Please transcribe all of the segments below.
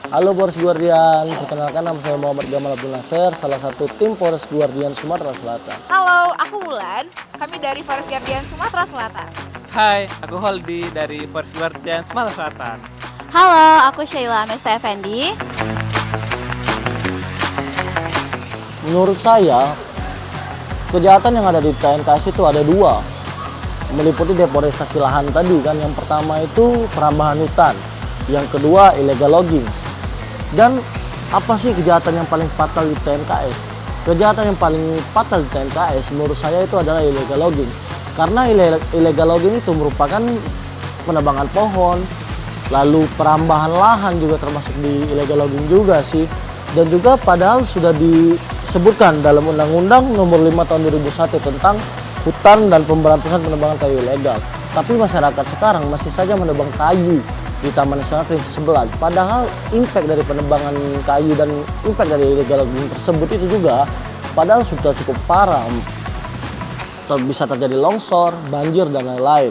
Halo Forest Guardian, perkenalkan nama saya Muhammad Gamal Abdul Nasir, salah satu tim Forest Guardian Sumatera Selatan. Halo, aku Wulan. Kami dari Forest Guardian Sumatera Selatan. Hai, aku Holdi dari Forest Guardian Sumatera Selatan. Halo, aku Sheila Mesta Effendi. Menurut saya, kejahatan yang ada di TNKS itu ada dua, meliputi deforestasi lahan tadi kan. Yang pertama itu perambahan hutan, yang kedua illegal logging. Dan apa sih kejahatan yang paling fatal di TNKS? Kejahatan yang paling fatal di TNKS menurut saya itu adalah illegal logging. Karena illegal logging itu merupakan penebangan pohon, lalu perambahan lahan juga termasuk di illegal logging juga sih. Dan juga padahal sudah disebutkan dalam Undang-Undang Nomor 5 Tahun 2001 tentang hutan dan pemberantasan penebangan kayu ilegal. Tapi masyarakat sekarang masih saja menebang kayu di Taman Nasional Kerinci Sebelat. Padahal impact dari penebangan kayu dan impact dari illegal logging tersebut itu juga padahal sudah cukup parah. Bisa terjadi longsor, banjir, dan lain-lain.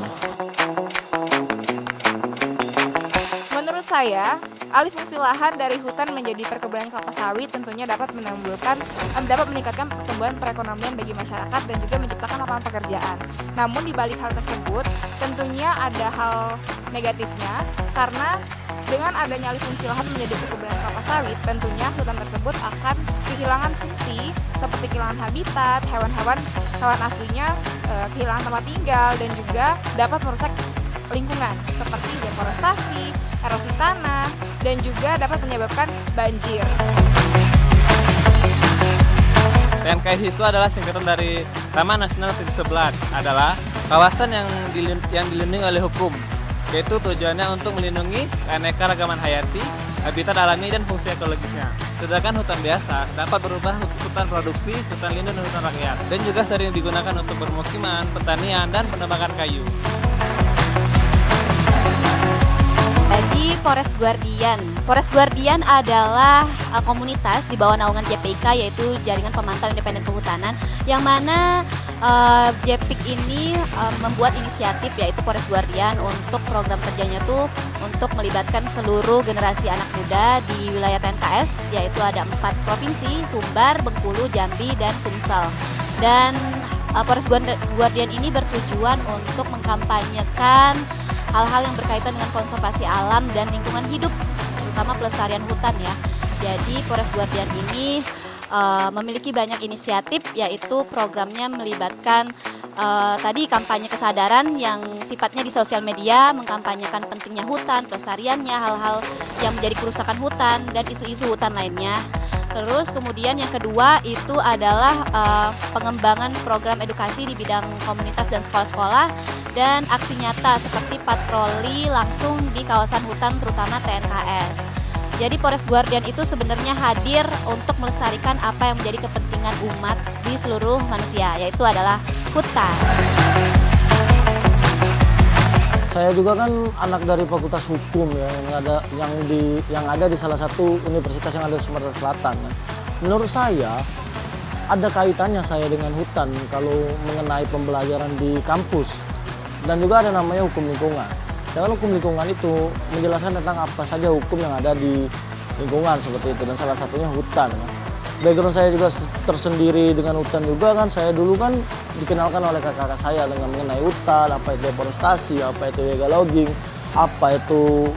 Menurut saya, alih fungsi lahan dari hutan menjadi perkebunan kelapa sawit tentunya dapat meningkatkan pertumbuhan perekonomian bagi masyarakat dan juga menciptakan lapangan pekerjaan. Namun di balik hal tersebut, tentunya ada hal negatifnya karena dengan adanya alih fungsi lahan menjadi perkebunan kelapa sawit, tentunya hutan tersebut akan kehilangan fungsi seperti kehilangan habitat, hewan aslinya kehilangan tempat tinggal dan juga dapat merusak lingkungan seperti deforestasi, erosi tanah, dan juga dapat menyebabkan banjir. TNKS itu adalah singkatan dari Taman Nasional Kerinci Sebelat, adalah kawasan yang dilindungi oleh hukum, yaitu tujuannya untuk melindungi keanekaragaman hayati, habitat alami, dan fungsi ekologisnya. Sedangkan hutan biasa dapat berubah hutan produksi, hutan lindung, dan hutan rakyat, dan juga sering digunakan untuk permukiman, pertanian, dan penebangan kayu. Jadi Forest Guardian adalah komunitas di bawah naungan JPIK, yaitu Jaringan Pemantau Independen Kehutanan, yang mana JPIK ini membuat inisiatif yaitu Forest Guardian untuk program kerjanya tuh untuk melibatkan seluruh generasi anak muda di wilayah TNKS, yaitu ada 4 provinsi, Sumbar, Bengkulu, Jambi, dan Sumsel. Dan Forest Guardian ini bertujuan untuk mengkampanyekan hal-hal yang berkaitan dengan konservasi alam dan lingkungan hidup, terutama pelestarian hutan ya. Jadi Forest Guardian ini memiliki banyak inisiatif, yaitu programnya melibatkan tadi kampanye kesadaran yang sifatnya di sosial media, mengkampanyekan pentingnya hutan, pelestariannya, hal-hal yang menjadi kerusakan hutan, dan isu-isu hutan lainnya. Terus kemudian yang kedua itu adalah pengembangan program edukasi di bidang komunitas dan sekolah-sekolah, dan aksi nyata seperti patroli langsung di kawasan hutan terutama TNKS. Jadi Forest Guardian itu sebenarnya hadir untuk melestarikan apa yang menjadi kepentingan umat di seluruh manusia, yaitu adalah hutan. Saya juga kan anak dari Fakultas Hukum ya, yang ada di salah satu universitas yang ada di Sumatera Selatan. Menurut saya ada kaitannya saya dengan hutan kalau mengenai pembelajaran di kampus. Dan juga ada namanya hukum lingkungan. Dan hukum lingkungan itu menjelaskan tentang apa saja hukum yang ada di lingkungan seperti itu, dan salah satunya hutan. Background saya juga tersendiri dengan hutan juga kan. Saya dulu kan dikenalkan oleh kakak saya dengan mengenai hutan, apa itu deforestasi, apa itu illegal logging, apa itu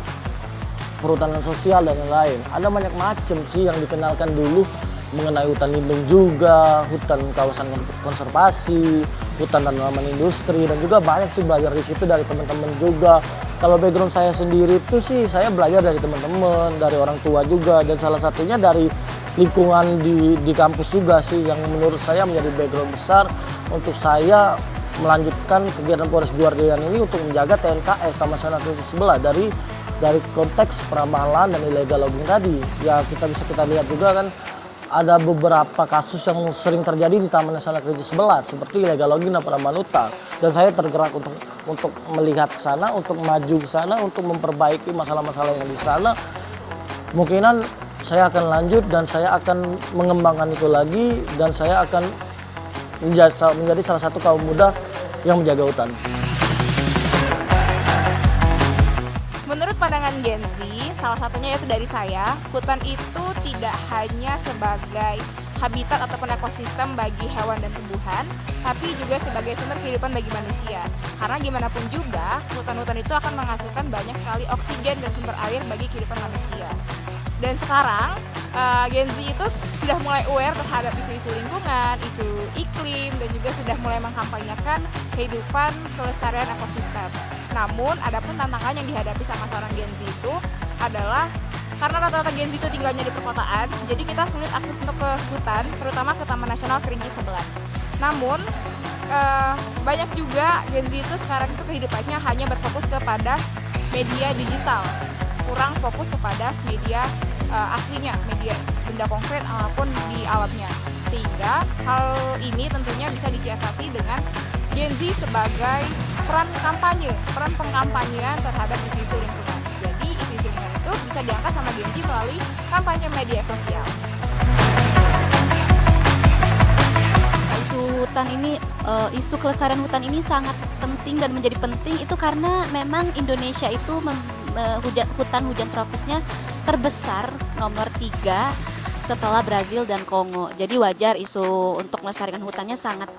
perhutanan sosial, dan lain-lain. Ada banyak macam sih yang dikenalkan dulu mengenai hutan lindung juga, hutan kawasan konservasi, hutan tanaman industri, dan juga banyak sih belajar di situ dari teman-teman juga. Kalau background saya sendiri itu sih saya belajar dari teman-teman, dari orang tua juga, dan salah satunya dari lingkungan di kampus juga sih, yang menurut saya menjadi background besar untuk saya melanjutkan kegiatan Forest Guardian ini untuk menjaga TNKS Taman Nasional Kerinci Sebelat dari konteks perambahan lahan dan illegal logging tadi. Ya kita lihat juga kan ada beberapa kasus yang sering terjadi di Taman Nasional Kerinci Sebelat seperti illegal logging dan perambahan hutan. Dan saya tergerak untuk melihat ke sana, untuk maju ke sana, untuk memperbaiki masalah-masalah yang di sana. Kemungkinan saya akan lanjut dan saya akan mengembangkan itu lagi, dan saya akan menjadi salah satu kaum muda yang menjaga hutan. Menurut pandangan Gen Z, salah satunya yaitu dari saya, hutan itu tidak hanya sebagai habitat ataupun ekosistem bagi hewan dan tumbuhan, tapi juga sebagai sumber kehidupan bagi manusia. Karena gimana pun juga, hutan-hutan itu akan menghasilkan banyak sekali oksigen dan sumber air bagi kehidupan manusia. Dan sekarang, Gen Z itu sudah mulai aware terhadap isu-isu lingkungan, isu iklim, dan juga sudah mulai mengkampanyekan kehidupan kelestarian ekosistem. Namun, ada pun tantangan yang dihadapi sama seorang Gen Z itu adalah karena rata-rata Gen Z itu tinggalnya di perkotaan, jadi kita sulit akses untuk ke hutan, terutama ke Taman Nasional Kerinci Sebelat. Namun, banyak juga Gen Z itu sekarang itu kehidupannya hanya berfokus kepada media digital, kurang fokus kepada media aslinya, media benda konkret maupun di alamnya. Sehingga hal ini tentunya bisa disiasati dengan Gen Z sebagai peran pengkampanyean terhadap isu-isu lingkungan. Jadi isu-isu lingkungan itu bisa diangkat sama Gen Z melalui kampanye media sosial. Isu kelestarian hutan ini sangat penting dan menjadi penting itu karena memang Indonesia itu hutan hujan tropisnya terbesar nomor 3 setelah Brazil dan Kongo. Jadi wajar isu untuk melestarikan hutannya sangat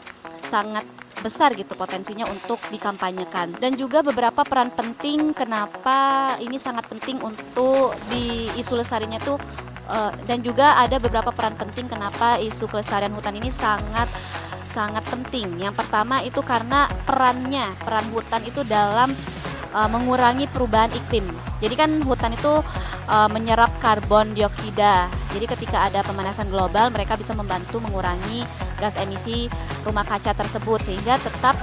besar gitu potensinya untuk dikampanyekan. Dan juga beberapa peran penting kenapa ini sangat penting untuk di isu lestarinya tuh dan juga ada beberapa peran penting kenapa isu kelestarian hutan ini sangat penting. Yang pertama itu karena peran hutan itu dalam mengurangi perubahan iklim. Jadi kan hutan itu menyerap karbon dioksida. Jadi ketika ada pemanasan global, mereka bisa membantu mengurangi gas emisi rumah kaca tersebut sehingga tetap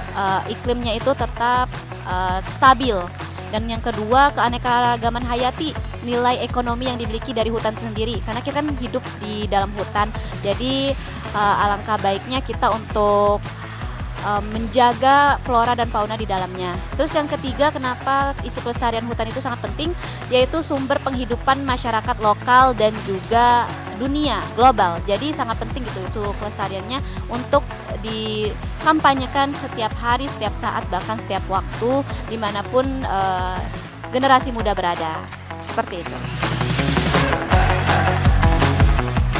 iklimnya itu tetap stabil. Dan yang kedua, keanekaragaman hayati, nilai ekonomi yang dimiliki dari hutan sendiri. Karena kita kan hidup di dalam hutan, jadi alangkah baiknya kita untuk menjaga flora dan fauna di dalamnya. Terus yang ketiga, kenapa isu kelestarian hutan itu sangat penting, yaitu sumber penghidupan masyarakat lokal dan juga dunia global. Jadi sangat penting gitu isu kelestariannya untuk dikampanyekan setiap hari, setiap saat, bahkan setiap waktu dimanapun generasi muda berada. Seperti itu.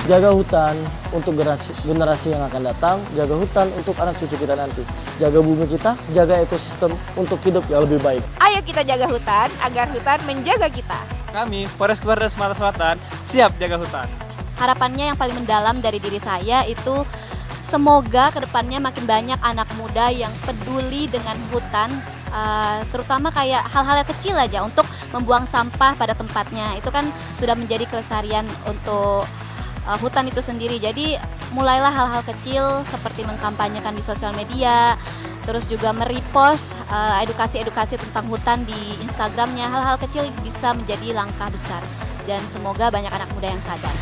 Jaga hutan untuk generasi yang akan datang, jaga hutan untuk anak cucu kita nanti. Jaga bumi kita, jaga ekosistem untuk hidup yang lebih baik. Ayo kita jaga hutan agar hutan menjaga kita. Kami, Polres Guardian Sumatera Selatan, siap jaga hutan. Harapannya yang paling mendalam dari diri saya itu semoga kedepannya makin banyak anak muda yang peduli dengan hutan, terutama kayak hal-hal yang kecil aja untuk membuang sampah pada tempatnya. Itu kan sudah menjadi kelestarian untuk hutan itu sendiri. Jadi mulailah hal-hal kecil seperti mengkampanyekan di sosial media, terus juga merepost edukasi-edukasi tentang hutan di Instagramnya. Hal-hal kecil bisa menjadi langkah besar dan semoga banyak anak muda yang sadar.